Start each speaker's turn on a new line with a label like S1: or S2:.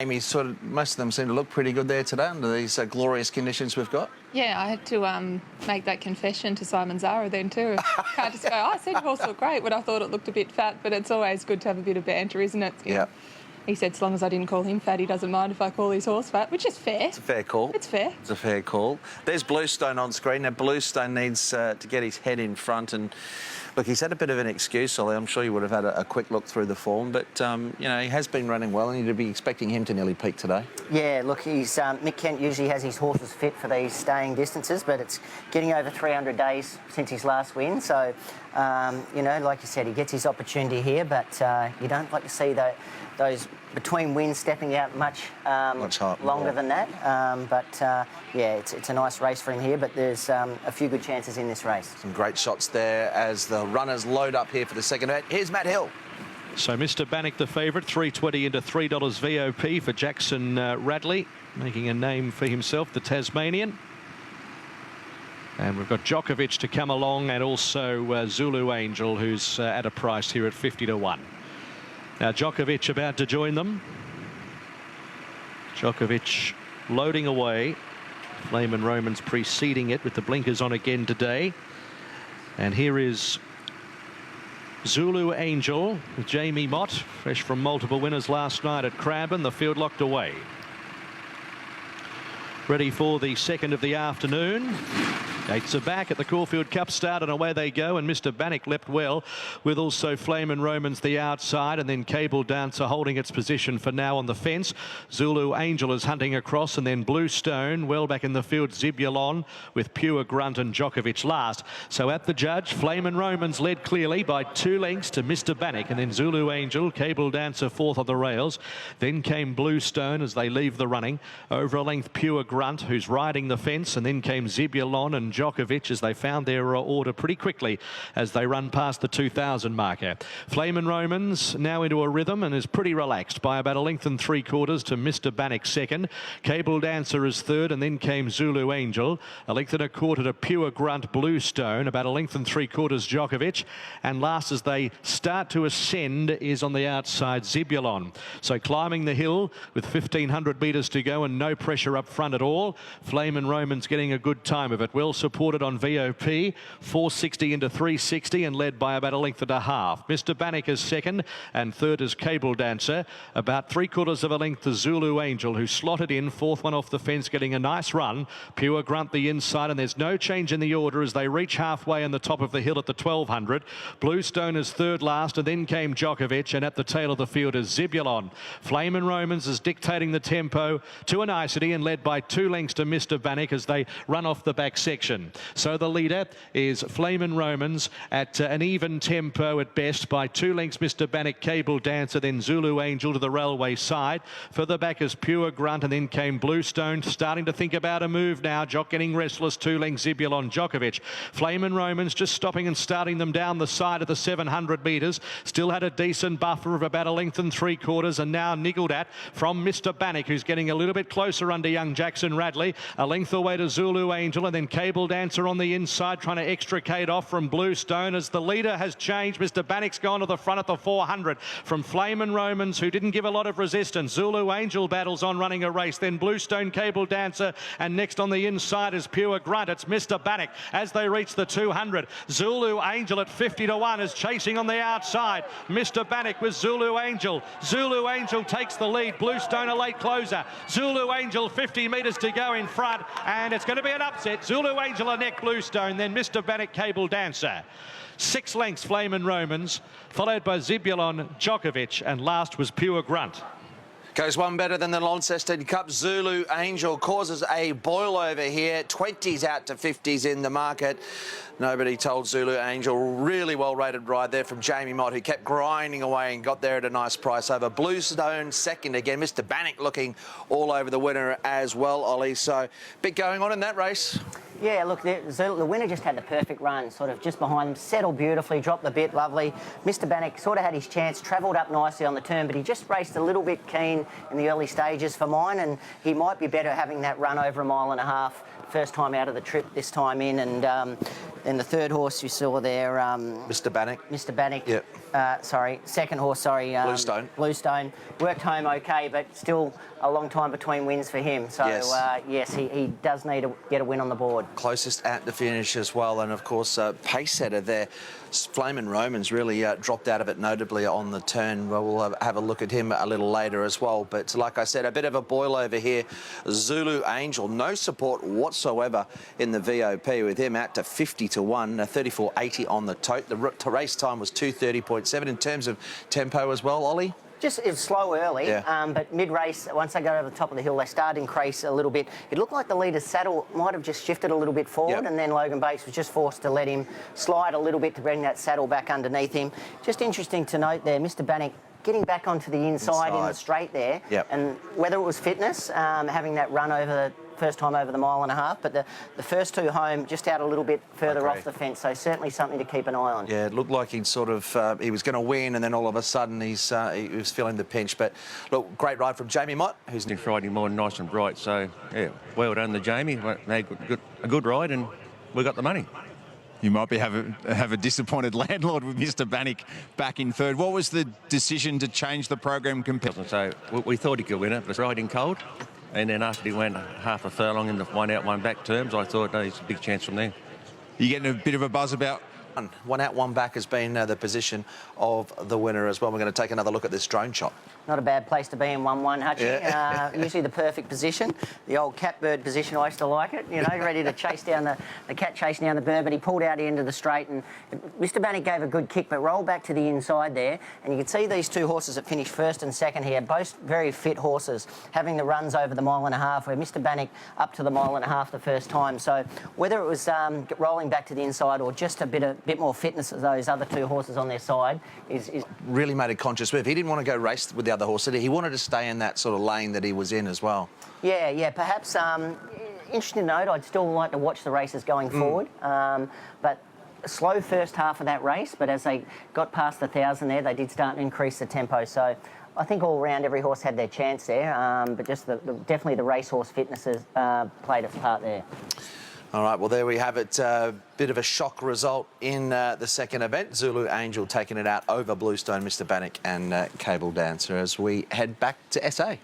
S1: Amy, most of them seem to look pretty good there today under these glorious conditions we've got.
S2: Yeah, I had to make that confession to Simon Zara then too. Can't just go, I said your horse looked great, but I thought it looked a bit fat. But it's always good to have a bit of banter, isn't it?
S1: Yeah.
S2: He said as long as I didn't call him fat, he doesn't mind if I call his horse fat, which is fair.
S1: It's a fair call.
S2: It's fair.
S1: It's a fair call. There's Bluestone on screen. Now, Bluestone needs to get his head in front. And, look, he's had a bit of an excuse, Ollie. I'm sure you would have had a quick look through the form. But, you know, he has been running well, and you'd be expecting him to nearly peak today.
S3: Yeah, look, he's Mick Kent usually has his horses fit for these staying distances, but it's getting over 300 days since his last win. So, you know, like you said, he gets his opportunity here, but you don't like to see those between wins stepping out much longer than that. Yeah, it's a nice race for him here, but there's a few good chances in this race.
S1: Some great shots there as the runners load up here for the second event. Here's Matt Hill.
S4: So Mr. Bannock, the favourite, $3.20 into $3 VOP for Jackson Radley, making a name for himself, the Tasmanian. And we've got Djokovic to come along, and also Zulu Angel, who's at a price here at 50 to 1. Now Djokovic about to join them. Djokovic loading away. Flame and Romans preceding it with the blinkers on again today. And here is Zulu Angel with Jamie Mott, fresh from multiple winners last night at Cranbourne. The field locked away. Ready for the second of the afternoon. Gates are back at the Caulfield Cup start, and away they go. And Mr. Bannock leapt well, with also Flame and Romans the outside, and then Cable Dancer holding its position for now on the fence. Zulu Angel is hunting across, and then Bluestone well back in the field. Zibulon with Pure Grunt and Djokovic last. So at the judge, Flame and Romans led clearly by 2 lengths to Mr. Bannock, and then Zulu Angel, Cable Dancer fourth on the rails. Then came Bluestone as they leave the running. Over a length, Pure Grunt, who's riding the fence, and then came Zibulon and Djokovic as they found their order pretty quickly as they run past the 2,000 marker. Flame and Romans now into a rhythm and is pretty relaxed by about a length and 3/4 to Mr. Bannock second. Cable Dancer is third, and then came Zulu Angel. A length and 1/4 to Pure Grunt Bluestone, about a length and 3/4 Djokovic. And last as they start to ascend is on the outside Zibulon. So climbing the hill with 1,500 metres to go and no pressure up front at all. Flame and Romans getting a good time of it. Well supported on VOP, 460 into 360 and led by about a length and a half. Mr. Bannock is second, and third is Cable Dancer. About 3/4 of a length to Zulu Angel, who slotted in, fourth one off the fence, getting a nice run. Pure Grunt the inside, and there's no change in the order as they reach halfway on the top of the hill at the 1,200. Bluestone is third last, and then came Djokovic, and at the tail of the field is Zibulon. Flame and Romans is dictating the tempo to a nicety and led by 2 lengths to Mr. Bannock as they run off the back section. So the leader is Flame and Romans at an even tempo at best by 2 lengths. Mr. Bannock, Cable Dancer, then Zulu Angel to the railway side. Further back is Pure Grunt, and then came Bluestone, starting to think about a move now. Jock getting restless, 2 lengths Zibulon Djokovic. Flame and Romans just stopping and starting them down the side of the 700 metres. Still had a decent buffer of about a length and 3/4, and now niggled at from Mr. Bannock, who's getting a little bit closer under young Jackson Radley. A length away to Zulu Angel, and then Cable Dancer on the inside trying to extricate off from Bluestone as the leader has changed. Mr. Bannock's gone to the front at the 400 from Flame and Romans, who didn't give a lot of resistance. Zulu Angel battles on running a race, then Bluestone, Cable Dancer, and next on the inside is Pure Grunt. It's Mr. Bannock as they reach the 200. Zulu Angel at 50 to 1 is chasing on the outside. Mr. Bannock with Zulu Angel. Zulu Angel takes the lead. Bluestone a late closer. Zulu Angel 50 metres to go in front, and it's going to be an upset. Zulu Angel a neck Bluestone, then Mr. Bannock, Cable Dancer. 6 lengths Flame and Romans, followed by Zibulon, Djokovic, and last was Pure Grunt.
S1: Goes one better than the Launceston Cup. Zulu Angel causes a boil over here. 20s out to 50s in the market. Nobody told Zulu Angel. Really well-rated ride there from Jamie Mott, who kept grinding away and got there at a nice price over. Bluestone second again. Mr. Bannock looking all over the winner as well, Ollie. So, bit going on in that race.
S3: Yeah, look, the winner just had the perfect run, sort of just behind him, settled beautifully, dropped the bit, lovely. Mr. Bannock sort of had his chance, travelled up nicely on the turn, but he just raced a little bit keen in the early stages for mine, and he might be better having that run over 1.5 miles. First time out of the trip, this time in, and then the third horse you saw there...
S1: Mr. Bannock.
S3: Mr. Bannock.
S1: Yep.
S3: second horse,
S1: Bluestone.
S3: Bluestone. Worked home okay, but still a long time between wins for him. So, yes, he does need to get a win on the board.
S1: Closest at the finish as well. And, of course, pace setter there. Flamin' Romans really dropped out of it notably on the turn. Well, we'll have a look at him a little later as well. But like I said, a bit of a boil over here. Zulu Angel, no support whatsoever in the VOP with him out to 50 to 1, 34.80 on the tote. The race time was 2:30.7 in terms of tempo as well, Ollie.
S3: Just, it was slow early, but mid-race, once they got over the top of the hill, they started to increase a little bit. It looked like the leader's saddle might have just shifted a little bit forward, and then Logan Bates was just forced to let him slide a little bit to bring that saddle back underneath him. Just interesting to note there, Mr. Bannock getting back onto the inside in the straight there, and whether it was fitness, having that run over the first time over the 1.5 miles, but the first two home just out a little bit further off the fence, so certainly something to keep an eye on. Yeah,
S1: it looked like he'd sort of, he was going to win, and then all of a sudden he was feeling the pinch. But look, great ride from Jamie Mott, who's
S5: been Friday morning nice and bright, so yeah, well done to Jamie. A good ride, and we got the money.
S6: You might be have a disappointed landlord with Mr. Bannock back in third. What was the decision to change the program compared?
S5: So we thought he could win it, but riding cold. And then after he went half a furlong in the one out, one back terms, I thought, no, it's a big chance from there.
S6: You getting a bit of a buzz about?
S1: One out, one back has been the position of the winner as well. We're going to take another look at this drone shot.
S3: Not a bad place to be in 1-1, Hutchie. Usually the perfect position. The old catbird position, I used to like it. You know, ready to chase down the cat chasing down the bird, but he pulled out into the straight, and Mr. Bannock gave a good kick, but rolled back to the inside there. And you can see these two horses that finished first and second here, both very fit horses, having the runs over the 1.5 miles, where Mr. Bannock up to the 1.5 miles the first time. So whether it was rolling back to the inside or just a bit more fitness of those other two horses on their side is
S1: really made a conscious move. He didn't want to go race with the other horse. He wanted to stay in that sort of lane that he was in as well. Yeah, perhaps interesting to note, I'd still like to watch the races going forward. But a slow first half of that race, but as they got past the 1,000 there, they did start to increase the tempo. So I think all round every horse had their chance there, but just definitely the racehorse fitnesses played its part there. All right, well, there we have it. Bit of a shock result in the second event. Zulu Angel taking it out over Bluestone, Mr. Bannock and Cable Dancer as we head back to SA.